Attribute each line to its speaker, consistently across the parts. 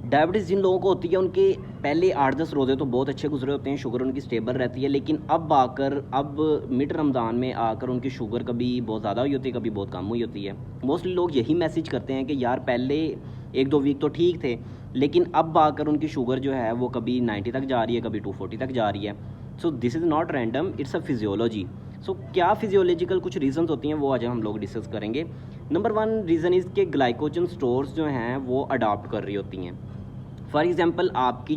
Speaker 1: Diabetes जिन लोगों को होती है उनके पहले 8-10 रोज़े तो बहुत अच्छे गुजरे होते हैं, शुगर उनकी स्टेबल रहती है, लेकिन अब मिड रमज़ान में आकर उनकी शुगर कभी बहुत ज़्यादा हुई होती है, कभी बहुत कम हुई होती है। मोस्टली लोग यही मैसेज करते हैं कि यार पहले 1-2 वीक तो ठीक थे, लेकिन अब आकर उनकी शुगर जो है वो कभी 90 तक जा रही है, कभी 240 तक जा रही है। So this is not random, it's a physiology. So क्या फिजियोलॉजिकल कुछ रीज़न्स होती हैं वो आज हम लोग डिस्कस करेंगे। नंबर 1 रीज़न इज़ के ग्लाइकोजन स्टोर्स जो हैं वो अडॉप्ट कर रही होती हैं। फॉर एग्जांपल आपका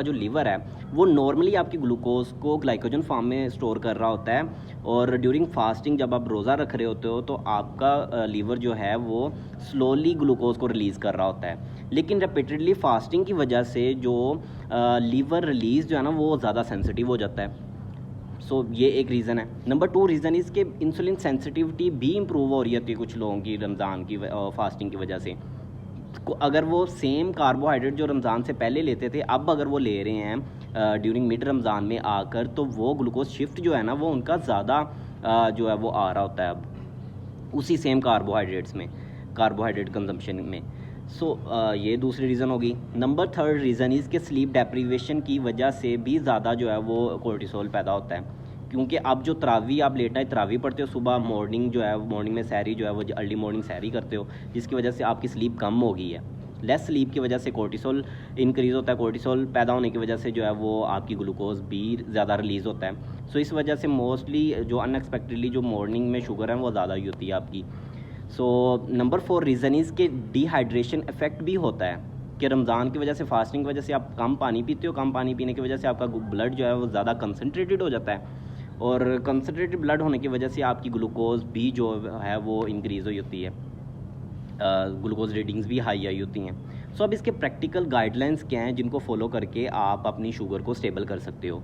Speaker 1: जो लीवर है वो नॉर्मली आपकी ग्लूकोज को ग्लाइकोजन फॉर्म में स्टोर कर रहा होता है, और ड्यूरिंग फास्टिंग जब आप रोज़ा रख रहे होते हो तो आपका लीवर जो है वो स्लोली ग्लूकोज को रिलीज़ कर रहा होता है। लेकिन रिपीटेडली फास्टिंग की वजह से जो लीवर रिलीज़ जो है ना वो ज़्यादा सेंसिटिव हो जाता है। सो ये एक रीज़न है। नंबर 2 रीज़न इसके इंसुलिन सेंसिटिविटी भी इम्प्रूव हो रही होती है कुछ लोगों की रमज़ान की फास्टिंग की वजह से। अगर वो सेम कार्बोहाइड्रेट जो रमज़ान से पहले लेते थे, अब अगर वो ले रहे हैं ड्यूरिंग मिड रमज़ान में आकर, तो वो ग्लूकोज शिफ्ट जो है ना वो उनका ज़्यादा जो है वो आ रहा होता है अब उसी सेम कार्बोहाइड्रेट कंजम्पशन में। सो ये दूसरी रीज़न होगी। नंबर 3 रीज़न इज़ के स्लीप डेप्रीवेशन की वजह से भी ज़्यादा जो है वो कोर्टिसोल पैदा होता है, क्योंकि अब जो तरावी आप लेट नाइट तरावी पढ़ते हो सुबह, मॉर्निंग जो है मॉर्निंग में सहरी जो है वो अर्ली मॉर्निंग सहरी करते हो, जिसकी वजह से आपकी स्लीप कम हो गई है। लेस स्लीप की वजह से कोर्टिसोल इंक्रीज़ होता है, कोर्टिसोल पैदा होने की वजह से जो है वो आपकी ग्लूकोज भी ज़्यादा रिलीज़ होता है। सो इस वजह से मोस्टली जो अनएक्सपेक्टेडली जो मॉर्निंग में शुगर है वो ज़्यादा ही होती है आपकी। सो नंबर 4 रीज़न इज़ के डिहाइड्रेशन इफेक्ट भी होता है, कि रमज़ान की वजह से, फास्टिंग की वजह से आप कम पानी पीते हो, कम पानी पीने की वजह से आपका ब्लड जो है वो ज़्यादा कंसनट्रेटेड हो जाता है, और कंसनट्रेटेड ब्लड होने की वजह से आपकी ग्लूकोज भी जो है वो इंक्रीज़ हुई होती है, ग्लूकोज रीडिंग्स भी हाई आई होती हैं। सो अब इसके प्रैक्टिकल गाइडलाइंस क्या हैं जिनको फॉलो करके आप अपनी शुगर को स्टेबल कर सकते हो।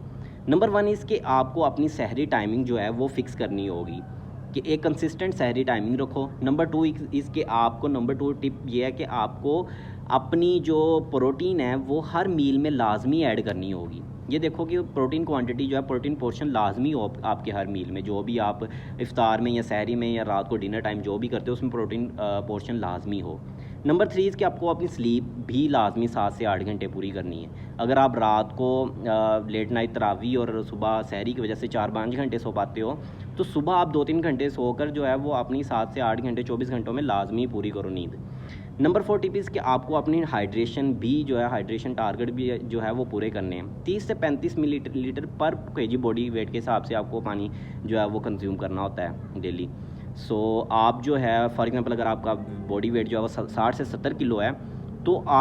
Speaker 1: नंबर 1 इसके आपको अपनी सहरी टाइमिंग जो है वो फिक्स करनी होगी, कि एक कंसिस्टेंट सहरी टाइमिंग रखो। नंबर 2 इसके आपको नंबर 2 टिप ये है कि आपको अपनी जो प्रोटीन है वो हर मील में लाजमी ऐड करनी होगी। ये देखो कि प्रोटीन क्वांटिटी जो है, प्रोटीन पोर्शन लाजमी हो आपके हर मील में, जो भी आप इफ्तार में या सहरी में या रात को डिनर टाइम जो भी करते हो उसमें प्रोटीन पोर्शन लाजमी हो। नंबर 3 कि आपको अपनी स्लीप भी लाजमी 7 से 8 घंटे पूरी करनी है। अगर आप रात को लेट नाइट तरावी और सुबह सहरी की वजह से 4-5 घंटे सो पाते हो, तो सुबह आप 2-3 घंटे सोकर जो है वो अपनी 7 से 8 घंटे 24 घंटों में लाजमी पूरी करो नींद। नंबर 4 टिप इज़ कि आपको अपनी हाइड्रेशन भी जो है, हाइड्रेशन टारगेट भी जो है वो पूरे करने हैं। 30 से 35 मिलीलीटर पर केजी बॉडी वेट के हिसाब से आपको पानी जो है वो कंज्यूम करना होता है डेली। सो आप जो है फॉर एग्जांपल अगर आपका बॉडी वेट जो है वो 60 से 70 किलो है, तो आप